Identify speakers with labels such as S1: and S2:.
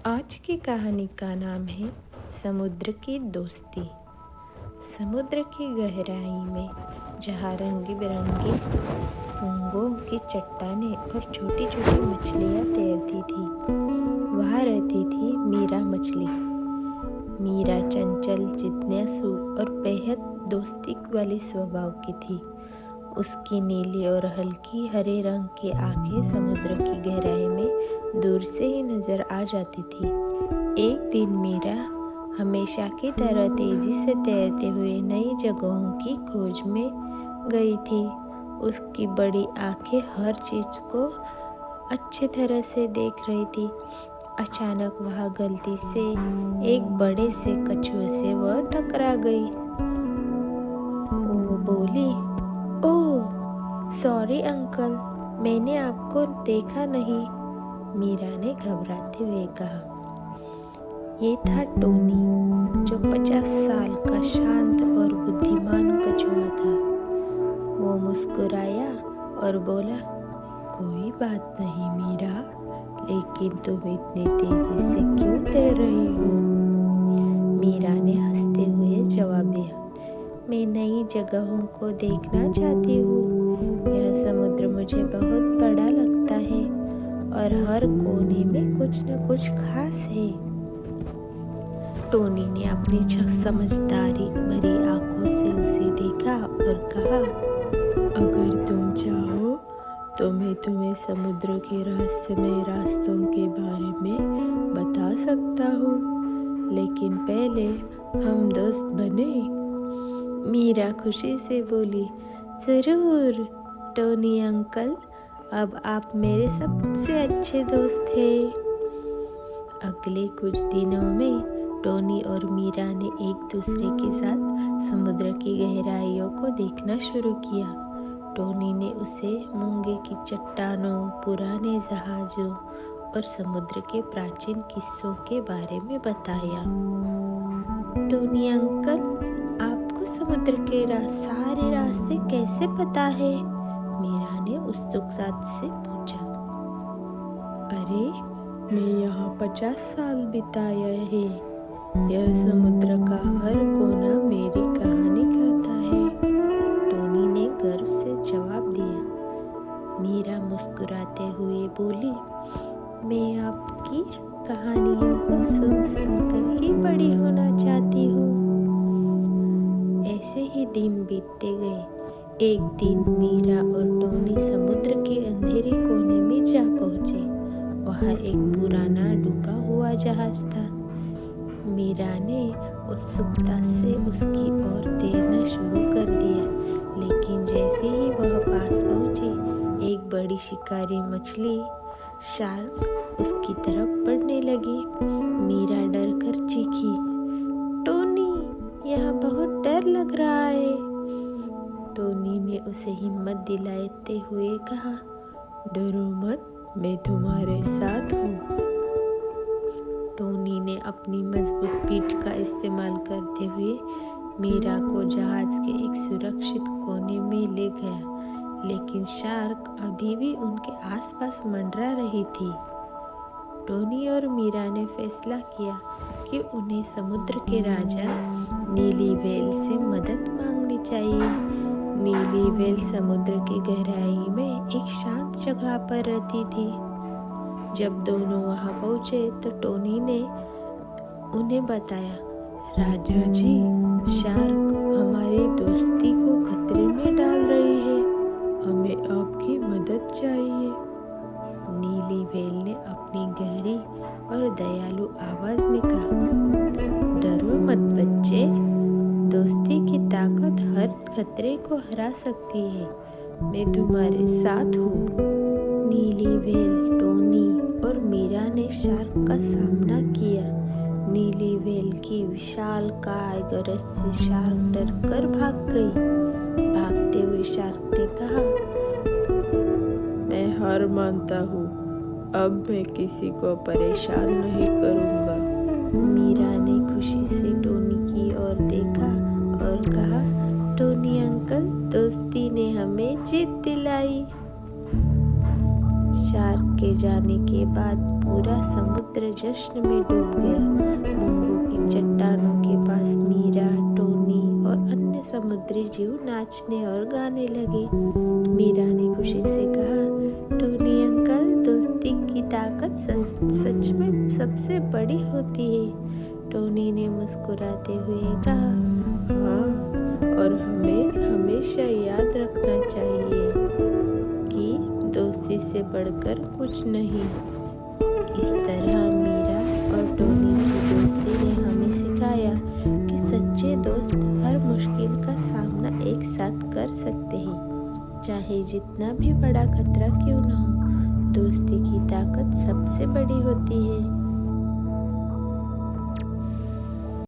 S1: आज की कहानी का नाम है समुद्र की दोस्ती। समुद्र की गहराई में जहाँ रंग बिरंगे मूंगों की चट्टानें और छोटी छोटी मछलियाँ तैरती थी, वहाँ रहती थी मीरा मछली। मीरा चंचल, जिज्ञासु और बेहद दोस्ती वाली स्वभाव की थी। उसकी नीली और हल्की हरे रंग की आंखें समुद्र की गहराई में दूर से ही नजर आ जाती थी। एक दिन मीरा हमेशा की तरह तेजी से तैरते हुए नई जगहों की खोज में गई थी। उसकी बड़ी आंखें हर चीज को अच्छी तरह से देख रही थी। अचानक वह गलती से एक बड़े से कछुए से वह टकरा गई। वो बोली, ओह सॉरी अंकल, मैंने आपको देखा नहीं। मीरा ने घबराते हुए कहा। ये था टोनी, जो 50 साल का शांत और बुद्धिमान कछुआ था। वो मुस्कुराया और बोला, कोई बात नहीं मीरा, लेकिन तुम इतनी तेजी से क्यों तैर रही हो? मीरा ने हंसते हुए जवाब दिया, मैं नई जगहों को देखना चाहती हूँ। यह समुद्र मुझे बहुत बड़ा लगता है और हर कोने में कुछ न कुछ खास है। टोनी ने अपनी समझदारी भरी आंखों से उसे देखा और कहा, अगर तुम चाहो तो मैं तुम्हें समुद्र के रहस्यमय रास्तों के बारे में बता सकता हूँ, लेकिन पहले हम दोस्त बने। मीरा खुशी से बोली, जरूर टोनी अंकल, अब आप मेरे सबसे अच्छे दोस्त हैं। अगले कुछ दिनों में टोनी और मीरा ने एक दूसरे के साथ समुद्र की गहराइयों को देखना शुरू किया। टोनी ने उसे मूंगे की चट्टानों, पुराने जहाजों और समुद्र के प्राचीन किस्सों के बारे में बताया। टोनी अंकल, आपको समुद्र के सारे रास्ते कैसे पता है? मीरा ने उत्सुकता से पूछा। अरे, मैं यहाँ 50 साल बिताया है। यह समुद्र का हर कोना मेरी कहानी कहता है, टोनी ने गर्व से जवाब दिया। मीरा मुस्कुराते हुए बोली, मैं आपकी कहानियों को सुन सुनकर ही बड़ी होना चाहती हूँ। ऐसे ही दिन बीतते गए। एक दिन मीरा और टोनी समुद्र के अंधेरे कोने में जा पहुंचे। वहाँ एक पुराना डूबा हुआ जहाज था। मीरा ने उत्सुकता से उसकी ओर तैरना शुरू कर दिया, लेकिन जैसे ही वह पास पहुंची, एक बड़ी शिकारी मछली शार्क उसकी तरफ बढ़ने लगी। मीरा डर कर चीखी, टोनी, यह बहुत डर लग रहा है। टोनी ने उसे हिम्मत दिलाते हुए कहा, डरो मत, मैं तुम्हारे साथ हूँ। टोनी ने अपनी मजबूत पीठ का इस्तेमाल करते हुए मीरा को जहाज के एक सुरक्षित कोने में ले गया, लेकिन शार्क अभी भी उनके आसपास मंडरा रही थी। टोनी और मीरा ने फैसला किया कि उन्हें समुद्र के राजा नीली व्हेल से मदद मांगनी चाहिए। नीली व्हेल समुद्र की गहराई में एक शांत जगह पर रहती थी। जब दोनों वहां पहुंचे तो टोनी ने उन्हें बताया, राजा जी, शार्क हमारी दोस्ती को खतरे में डाल रही है, हमें आपकी मदद चाहिए। नीली व्हेल ने अपनी गहरी और दयालु आवाज में कहा, डरो मत बच्चे, दोस्ती की ताकत हर खतरे को हरा सकती है, मैं तुम्हारे साथ हूँ। नीली व्हेल, टोनी और मीरा ने शार्क का सामना किया। नीली व्हेल की विशाल काय गरज से शार्क डरकर भाग गई। भागते हुए शार्क ने कहा, मैं हार मानता हूँ, अब मैं किसी को परेशान नहीं करूँगा। मीरा ने खुशी से टोनी की ओर देखा और कहा, टोनी अंकल, दोस्ती ने हमें जीत दिलाई। शार्क के जाने के बाद पूरा समुद्र जश्न में डूब गया। मुंगों की चट्टानों के पास मीरा, टोनी और अन्य समुद्री जीव नाचने और गाने लगे। मीरा ने खुशी से कहा, टोनी अंकल, दोस्ती की ताकत सच में सबसे बड़ी होती है। टोनी ने मुस्कुराते हुए कहा, हाँ, और हमें हमेशा याद रखना चाहिए कि दोस्ती से बढ़कर कुछ नहीं। इस तरह मीरा और टोनी की दोस्ती ने हमें सिखाया कि सच्चे दोस्त हर मुश्किल का सामना एक साथ कर सकते हैं, चाहे जितना भी बड़ा खतरा क्यों न हो। दोस्ती की ताकत सबसे बड़ी होती है।